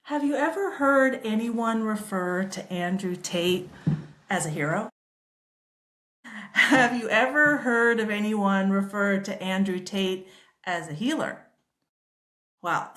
Have you ever heard anyone refer to Andrew Tate as a hero? Have you ever heard of anyone refer to Andrew Tate as a healer? Well,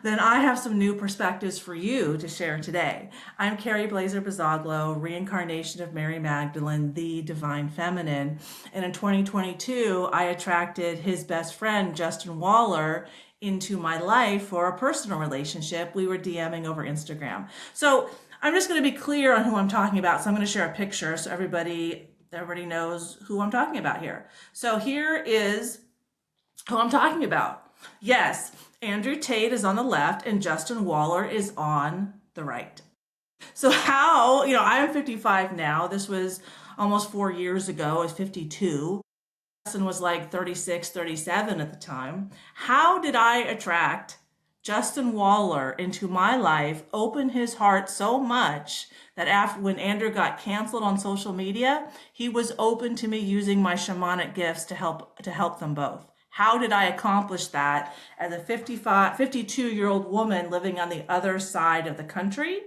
then I have some new perspectives for you to share today. I'm Kerry Blazer-Bazoglo, reincarnation of Mary Magdalene, the divine feminine. And in 2022, I attracted his best friend, Justin Waller, into my life for a personal relationship. We were DMing over Instagram. So I'm just going to be clear on who I'm talking about. So I'm going to share a picture so everybody knows who I'm talking about here. So here is who I'm talking about. Yes, Andrew Tate is on the left and Justin Waller is on the right. So how, I'm 55 now. This was almost 4 years ago. I was 52. Justin was like 36, 37 at the time. How did I attract Justin Waller into my life, open his heart so much that when Andrew got canceled on social media, he was open to me using my shamanic gifts to help them both? How did I accomplish that as a 52-year-old woman living on the other side of the country?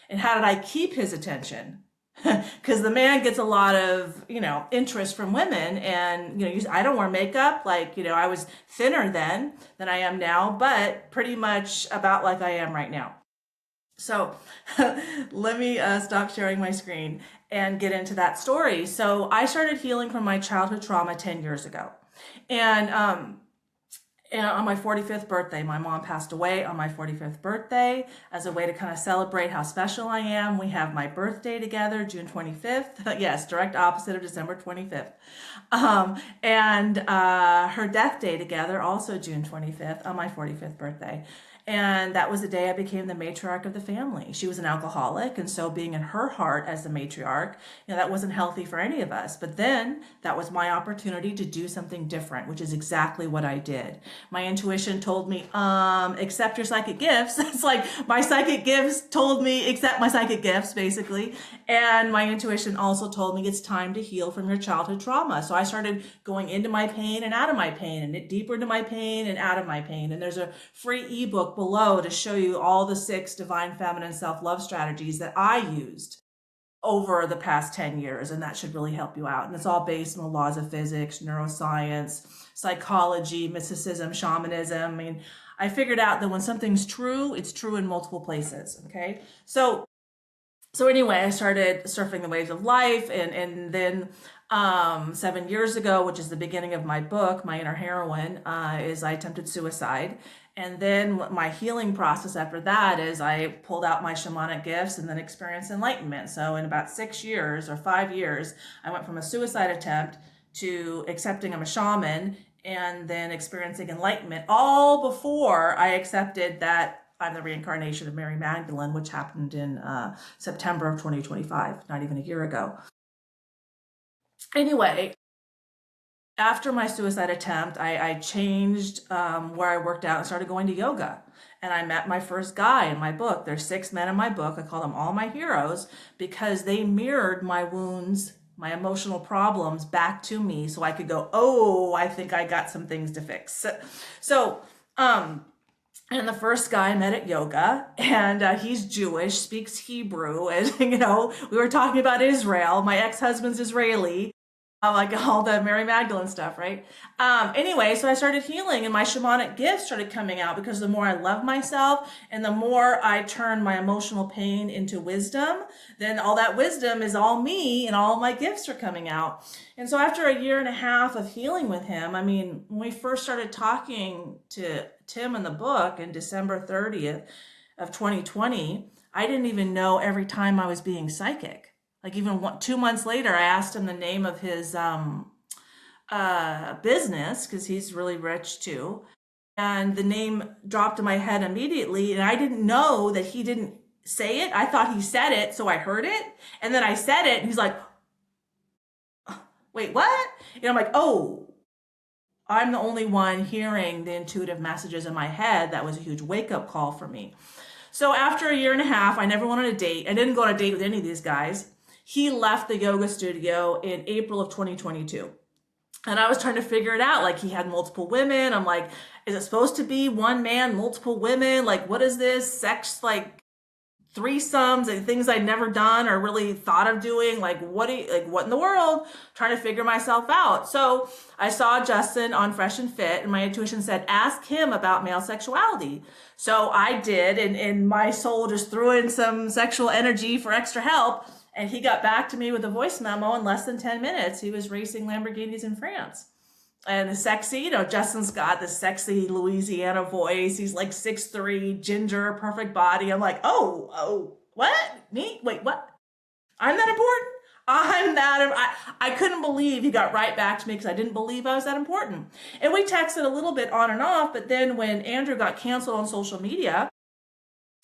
And how did I keep his attention? Because the man gets a lot of, interest from women. And, I don't wear makeup. I was thinner then than I am now, but pretty much about like I am right now. So let me stop sharing my screen and get into that story. So I started healing from my childhood trauma 10 years ago. And on my 45th birthday, my mom passed away on my 45th birthday. As a way to kind of celebrate how special I am, we have my birthday together, June 25th. Yes, direct opposite of December 25th. And her death day together, also June 25th, on my 45th birthday. And that was the day I became the matriarch of the family. She was an alcoholic, and so being in her heart as the matriarch, that wasn't healthy for any of us. But then that was my opportunity to do something different, which is exactly what I did. My intuition told me, accept your psychic gifts. It's like my psychic gifts told me, accept my psychic gifts, basically. And my intuition also told me it's time to heal from your childhood trauma. So I started going into my pain and out of my pain, and deeper into my pain and out of my pain. And there's a free ebook below to show you all the 6 divine feminine self-love strategies that I used over the past 10 years, and that should really help you out. And it's all based on the laws of physics, neuroscience, psychology, mysticism, shamanism. I figured out that when something's true, it's true in multiple places, okay? So anyway, I started surfing the waves of life, and then 7 years ago, which is the beginning of my book, My Inner Heroine, is I attempted suicide. And then my healing process after that is I pulled out my shamanic gifts and then experienced enlightenment. So in about 6 years or 5 years, I went from a suicide attempt to accepting I'm a shaman and then experiencing enlightenment, all before I accepted that I'm the reincarnation of Mary Magdalene, which happened in September of 2025, not even a year ago. Anyway, after my suicide attempt, I changed where I worked out and started going to yoga. And I met my first guy in my book. There's 6 men in my book. I call them all my heroes because they mirrored my wounds, my emotional problems back to me so I could go, oh, I think I got some things to fix. So, and the first guy I met at yoga, and he's Jewish, speaks Hebrew, and, we were talking about Israel. My ex-husband's Israeli. Like all the Mary Magdalene stuff, right? Anyway, so I started healing and my shamanic gifts started coming out because the more I love myself and the more I turn my emotional pain into wisdom, then all that wisdom is all me and all my gifts are coming out. And so after a year and a half of healing with him, when we first started talking to Tim in the book in December 30th of 2020, I didn't even know every time I was being psychic. Like even 2 months later, I asked him the name of his business because he's really rich too. And the name dropped in my head immediately. And I didn't know that he didn't say it. I thought he said it, so I heard it. And then I said it, and he's like, wait, what? And I'm like, oh, I'm the only one hearing the intuitive messages in my head. That was a huge wake-up call for me. So after a year and a half, I never went on a date. I didn't go on a date with any of these guys. He left the yoga studio in April of 2022. And I was trying to figure it out. Like, he had multiple women. I'm like, is it supposed to be one man, multiple women? Like, what is this? Sex, like, threesomes and things I'd never done or really thought of doing. Like, what in the world? Trying to figure myself out. So I saw Justin on Fresh and Fit, and my intuition said, ask him about male sexuality. So I did, and my soul just threw in some sexual energy for extra help. And he got back to me with a voice memo in less than 10 minutes. He was racing Lamborghinis in France. And the sexy, Justin's got this sexy Louisiana voice. He's like 6'3", ginger, perfect body. I'm like, oh, what? Me? Wait, what? I'm that important? I couldn't believe he got right back to me because I didn't believe I was that important. And we texted a little bit on and off, but then when Andrew got canceled on social media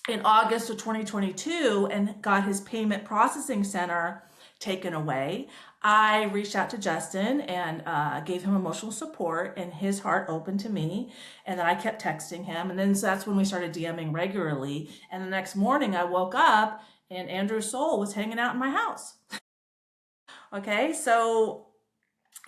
in August of 2022 and got his payment processing center taken away, I reached out to Justin and gave him emotional support, and his heart opened to me. And then I kept texting him. And then so that's when we started DMing regularly. And the next morning I woke up and Andrew's soul was hanging out in my house. Okay, so,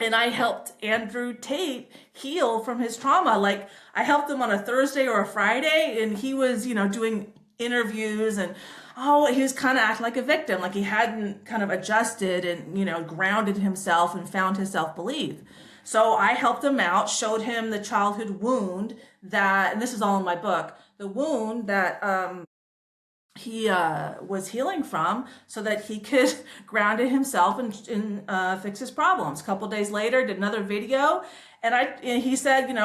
and I helped Andrew Tate heal from his trauma. Like, I helped him on a Thursday or a Friday, and he was, doing interviews, and he was kind of acting like a victim, like he hadn't kind of adjusted and grounded himself and found his self-belief. So I helped him out, showed him the childhood wound that, and this is all in my book, the wound that he was healing from, so that he could ground it himself and fix his problems. A couple days later, did another video, and he said,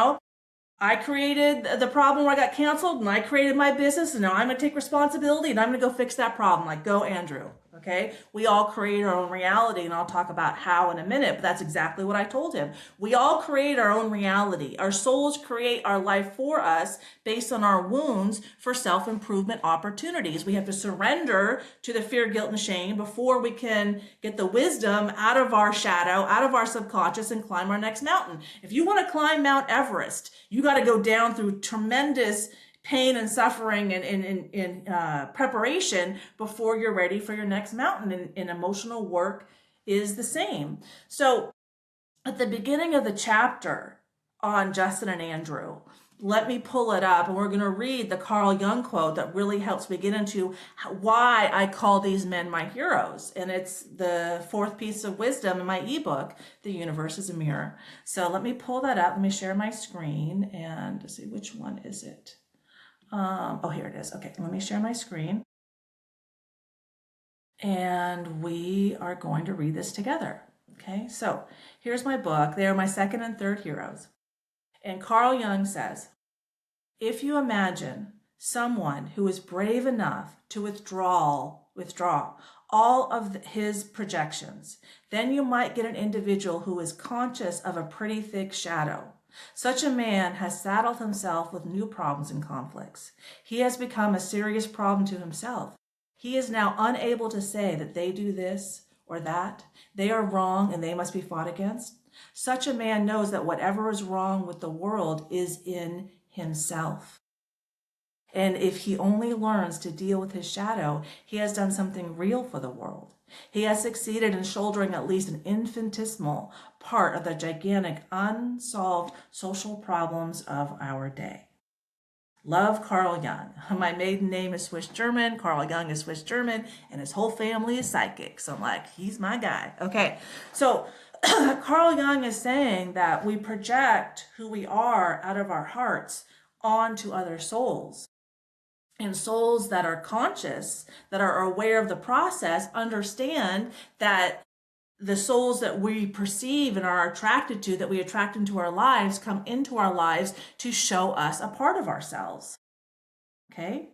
I created the problem where I got canceled, and I created my business, and now I'm going to take responsibility, and I'm going to go fix that problem. Like, go, Andrew. Okay? We all create our own reality, and I'll talk about how in a minute, but that's exactly what I told him. We all create our own reality. Our souls create our life for us based on our wounds for self-improvement opportunities. We have to surrender to the fear, guilt, and shame before we can get the wisdom out of our shadow, out of our subconscious, and climb our next mountain. If you want to climb Mount Everest, you got to go down through tremendous pain and suffering and preparation before you're ready for your next mountain. And emotional work is the same. So at the beginning of the chapter on Justin and Andrew, let me pull it up, and we're going to read the Carl Jung quote that really helps me get into why I call these men my heroes. And it's the fourth piece of wisdom in my ebook, The Universe is a Mirror. So let me pull that up. Let me share my screen and see, which one is it? Here it is. Okay, let me share my screen. And we are going to read this together. Okay, so here's my book. They are my second and third heroes. And Carl Jung says, if you imagine someone who is brave enough to withdraw all of his projections, then you might get an individual who is conscious of a pretty thick shadow. Such a man has saddled himself with new problems and conflicts. He has become a serious problem to himself. He is now unable to say that they do this or that. They are wrong and they must be fought against. Such a man knows that whatever is wrong with the world is in himself. And if he only learns to deal with his shadow, he has done something real for the world. He has succeeded in shouldering at least an infinitesimal part of the gigantic unsolved social problems of our day. Love, Carl Jung. My maiden name is Swiss German. Carl Jung is Swiss German, and his whole family is psychic. So I'm like, he's my guy. Okay, so Carl Jung is saying that we project who we are out of our hearts onto other souls. And souls that are conscious, that are aware of the process, understand that the souls that we perceive and are attracted to, that we attract into our lives, come into our lives to show us a part of ourselves. Okay?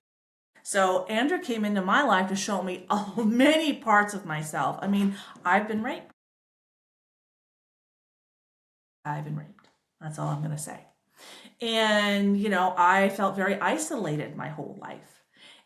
So Andrew came into my life to show me many parts of myself. I mean, I've been raped. That's all I'm going to say. And, I felt very isolated my whole life.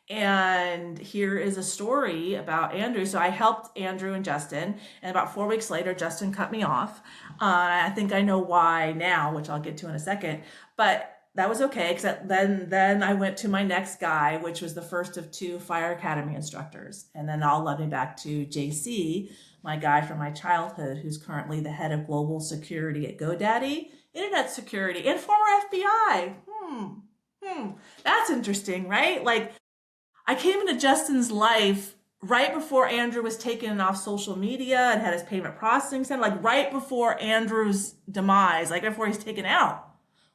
And here is a story about Andrew. So I helped Andrew and Justin, and about 4 weeks later, Justin cut me off. I think I know why now, which I'll get to in a second. But that was okay because then I went to my next guy, which was the first of two Fire Academy instructors, and then all led me back to JC, my guy from my childhood, who's currently the head of global security at GoDaddy, internet security, and former FBI. That's interesting, right? Like, I came into Justin's life right before Andrew was taken off social media and had his payment processing center, like right before Andrew's demise, like before he's taken out.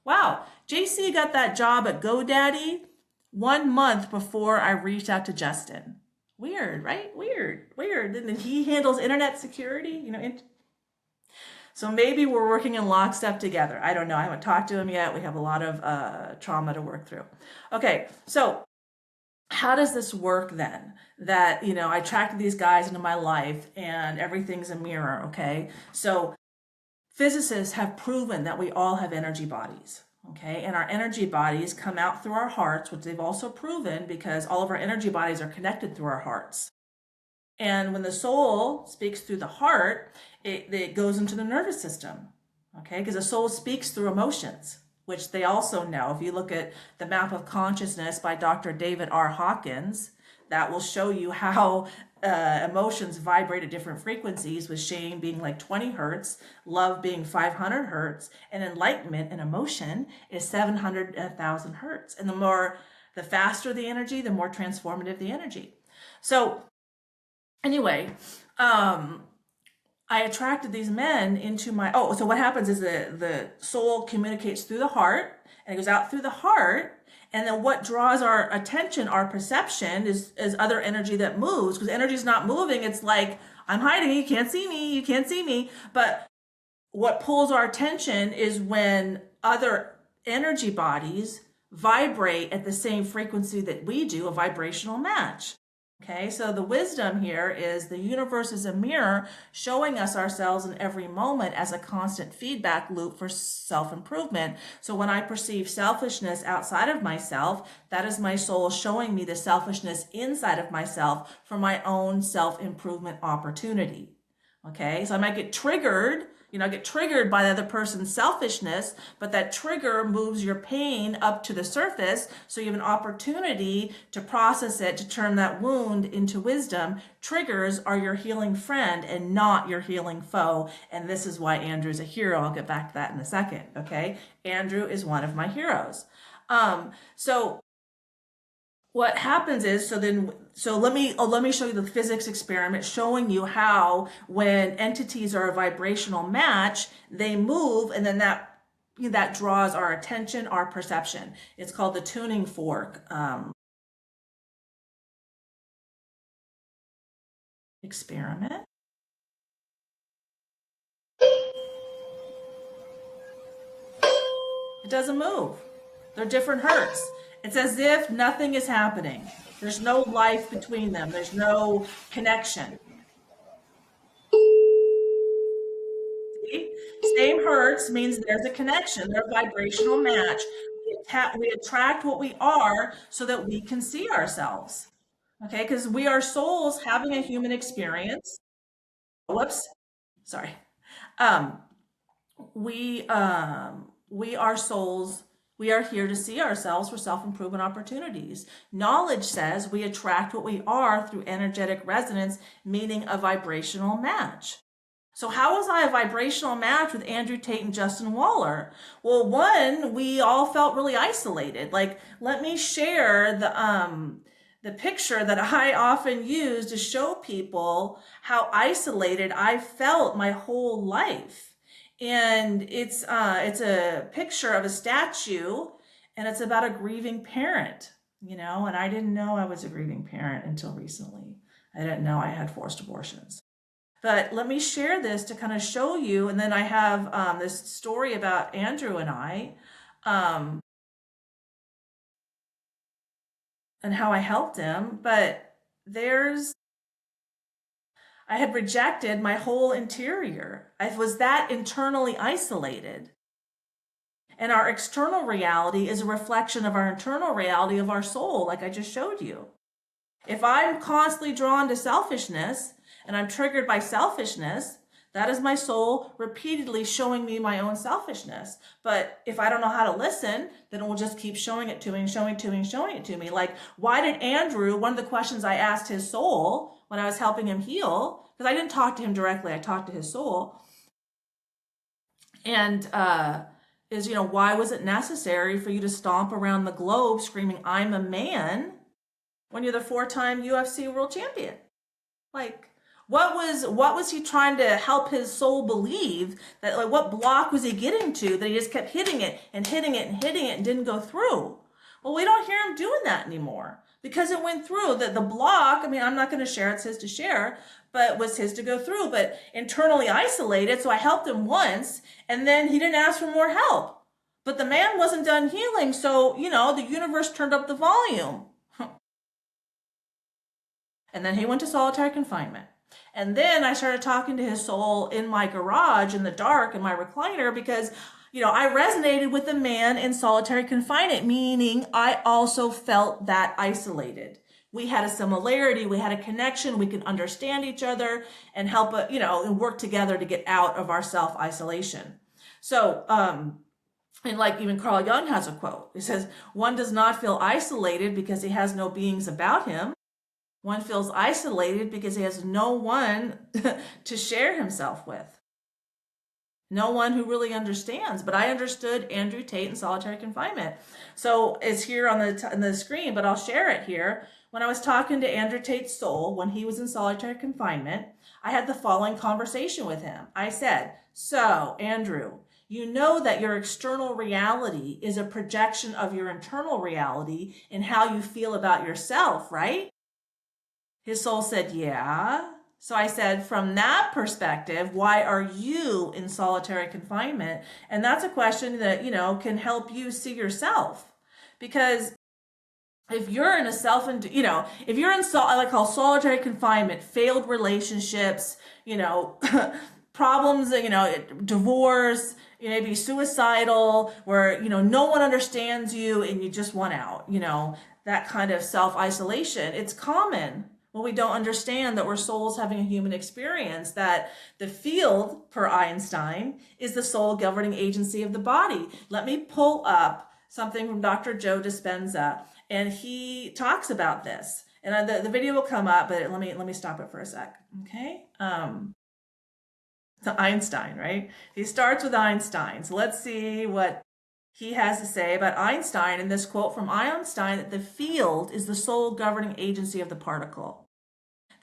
Wow, JC got that job at GoDaddy 1 month before I reached out to Justin. Weird, right? Weird. And then he handles internet security, so maybe we're working in lockstep together. I don't know. I haven't talked to him yet. We have a lot of trauma to work through. Okay, so how does this work then? That, I attracted these guys into my life and everything's a mirror, okay? So physicists have proven that we all have energy bodies, okay? And our energy bodies come out through our hearts, which they've also proven because all of our energy bodies are connected through our hearts. And when the soul speaks through the heart, it goes into the nervous system, okay? Because the soul speaks through emotions, which they also know. If you look at the Map of Consciousness by Dr. David R. Hawkins, that will show you how emotions vibrate at different frequencies, with shame being like 20 hertz, love being 500 hertz, and enlightenment and emotion is 700 and 1,000 hertz. And the faster the energy, the more transformative the energy. So anyway, I attracted these men into so what happens is the soul communicates through the heart and it goes out through the heart. And then what draws our attention, our perception is other energy that moves, because energy is not moving. It's like, I'm hiding, you can't see me. But what pulls our attention is when other energy bodies vibrate at the same frequency that we do, a vibrational match. Okay, so the wisdom here is the universe is a mirror showing us ourselves in every moment as a constant feedback loop for self-improvement. So when I perceive selfishness outside of myself, that is my soul showing me the selfishness inside of myself for my own self-improvement opportunity. Okay, so I might get triggered, get triggered by the other person's selfishness, but that trigger moves your pain up to the surface. So you have an opportunity to process it, to turn that wound into wisdom. Triggers are your healing friend and not your healing foe. And this is why Andrew's a hero. I'll get back to that in a second. Okay, Andrew is one of my heroes. So what happens is, so let me show you the physics experiment showing you how when entities are a vibrational match, they move, and then that draws our attention, our perception. It's called the tuning fork experiment. It doesn't move. They're different hertz. It's as if nothing is happening. There's no life between them. There's no connection. See? Same hertz means there's a connection. They're a vibrational match. We attract what we are so that we can see ourselves. Okay, because we are souls having a human experience. Whoops, sorry. We are souls. We are here to see ourselves for self-improvement opportunities. Knowledge says we attract what we are through energetic resonance, meaning a vibrational match. So how was I a vibrational match with Andrew Tate and Justin Waller? Well, one, we all felt really isolated. Like, let me share the picture that I often use to show people how isolated I felt my whole life. And it's a picture of a statue, and it's about a grieving parent, and I didn't know I was a grieving parent until recently. I didn't know I had forced abortions. But let me share this to kind of show you, and then I have this story about Andrew and I, and how I helped him. But I had rejected my whole interior. I was that internally isolated. And our external reality is a reflection of our internal reality of our soul, like I just showed you. If I'm constantly drawn to selfishness and I'm triggered by selfishness, That is my soul repeatedly showing me my own selfishness. But if I don't know how to listen, then it will just keep showing it to me and showing it to me and showing it to me. Like, why did Andrew, one of the questions I asked his soul when I was helping him heal, because I didn't talk to him directly, I talked to his soul, and is, why was it necessary for you to stomp around the globe screaming, "I'm a man," when you're the 4-time UFC world champion? Like, what was he trying to help his soul believe? That, like, what block was he getting to that he just kept hitting it and hitting it and hitting it and didn't go through? Well, we don't hear him doing that anymore because it went through. The block, I mean, I'm not going to share, it's his to share, but was his to go through, but internally isolated. So I helped him once, and then he didn't ask for more help. But the man wasn't done healing, so, the universe turned up the volume. And then he went to solitary confinement. And then I started talking to his soul in my garage in the dark in my recliner because, I resonated with the man in solitary confinement, meaning I also felt that isolated. We had a similarity, we had a connection, we could understand each other and help, and work together to get out of our self-isolation. So, and like even Carl Jung has a quote. He says, "One does not feel isolated because he has no beings about him. One feels isolated because he has no one to share himself with. No one who really understands." But I understood Andrew Tate in solitary confinement. So it's here on the screen, but I'll share it here. When I was talking to Andrew Tate's soul when he was in solitary confinement, I had the following conversation with him. I said, "So, Andrew, you know that your external reality is a projection of your internal reality and how you feel about yourself, right?" His soul said, "Yeah." So I said, "From that perspective, why are you in solitary confinement?" And that's a question that, can help you see yourself. Because if you're in if you're in I call solitary confinement, failed relationships, problems, divorce, maybe suicidal, where, no one understands you and you just want out, that kind of self-isolation, it's common. Well, we don't understand that we're souls having a human experience, that the field, per Einstein, is the soul governing agency of the body. Let me pull up something from Dr. Joe Dispenza, and he talks about this. And the video will come up, but let me stop it for a sec, okay? To Einstein, right? He starts with Einstein. So let's see what he has to say about Einstein in this quote from Einstein, that the field is the soul governing agency of the particle.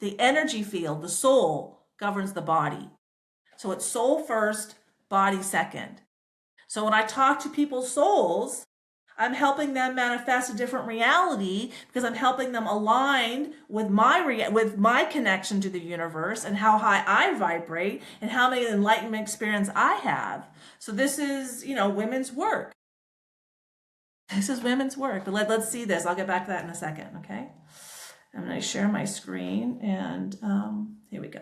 The energy field, the soul, governs the body. So it's soul first, body second. So when I talk to people's souls, I'm helping them manifest a different reality because I'm helping them align with my connection to the universe and how high I vibrate and how many enlightenment experience I have. So this is, women's work. This is women's work. But let's see this. I'll get back to that in a second, okay? I'm going to share my screen, and here we go.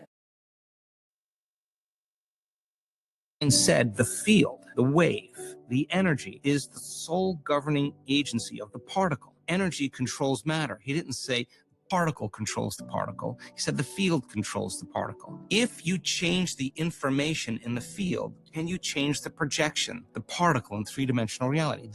And said the field, the wave, the energy is the sole governing agency of the particle. Energy controls matter. He didn't say particle controls the particle. He said the field controls the particle. If you change the information in the field, can you change the projection, the particle in three-dimensional reality?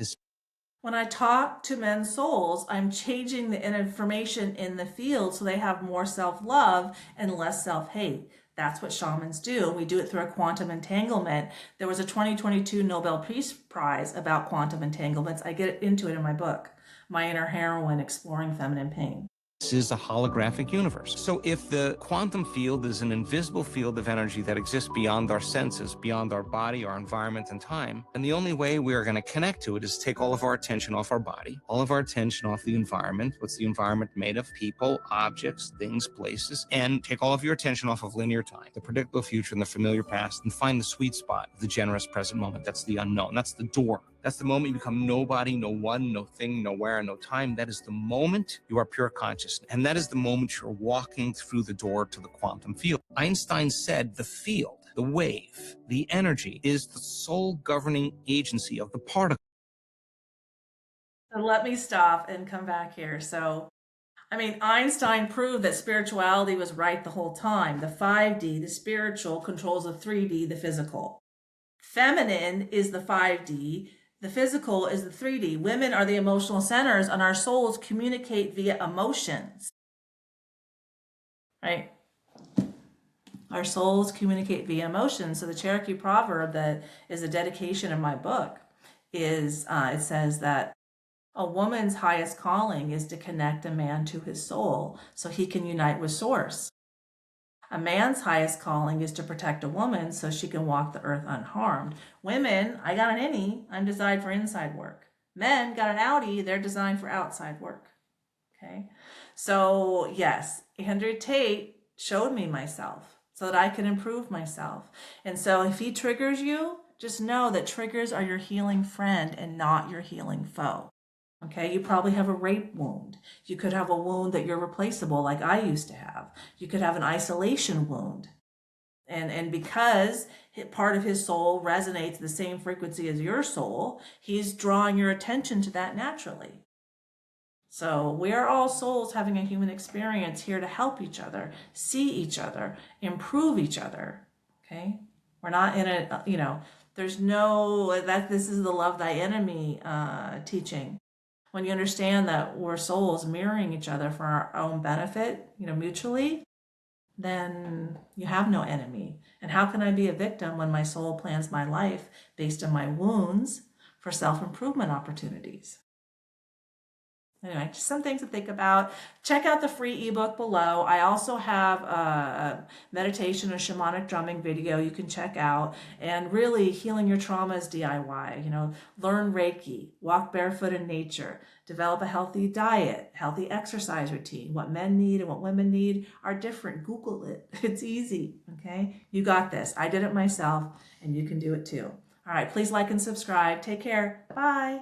When I talk to men's souls, I'm changing the information in the field so they have more self-love and less self-hate. That's what shamans do. We do it through a quantum entanglement. There was a 2022 Nobel Peace Prize about quantum entanglements. I get into it in my book, My Inner Heroine, Exploring Feminine Pain. This is a holographic universe. So if the quantum field is an invisible field of energy that exists beyond our senses, beyond our body, our environment, and time, and the only way we are going to connect to it is take all of our attention off our body, all of our attention off the environment. What's the environment made of? People, objects, things, places, and take all of your attention off of linear time, the predictable future and the familiar past, and find the sweet spot of the generous present moment. That's the unknown. That's the door. That's the moment you become nobody, no one, no thing, nowhere, no time. That is the moment you are pure consciousness. And that is the moment you're walking through the door to the quantum field. Einstein said the field, the wave, the energy is the sole governing agency of the particle. So let me stop and come back here. So I mean, Einstein proved that spirituality was right the whole time. The 5D, the spiritual, controls the 3D, the physical. Feminine is the 5D, the physical is the 3D. Women are the emotional centers, and our souls communicate via emotions. Right? Our souls communicate via emotions. So the Cherokee proverb that is a dedication of my book is, it says that a woman's highest calling is to connect a man to his soul so he can unite with source. A man's highest calling is to protect a woman so she can walk the earth unharmed. Women, I got an innie, I'm designed for inside work. Men got an outie, they're designed for outside work. Okay? So yes, Andrew Tate showed me myself so that I can improve myself. And so if he triggers you, just know that triggers are your healing friend and not your healing foe. Okay, you probably have a rape wound. You could have a wound that you're replaceable, like I used to have. You could have an isolation wound. And because part of his soul resonates the same frequency as your soul, he's drawing your attention to that naturally. So we are all souls having a human experience here to help each other, see each other, improve each other. Okay, we're not in a, there's no, this is the love thy enemy teaching. When you understand that we're souls mirroring each other for our own benefit, mutually, then you have no enemy. And how can I be a victim when my soul plans my life based on my wounds for self-improvement opportunities? Anyway, just some things to think about. Check out the free ebook below. I also have a meditation or shamanic drumming video you can check out. And really, healing your traumas DIY. Learn Reiki, walk barefoot in nature, develop a healthy diet, healthy exercise routine. What men need and what women need are different. Google it. It's easy, okay? You got this. I did it myself, and you can do it too. All right, please like and subscribe. Take care. Bye.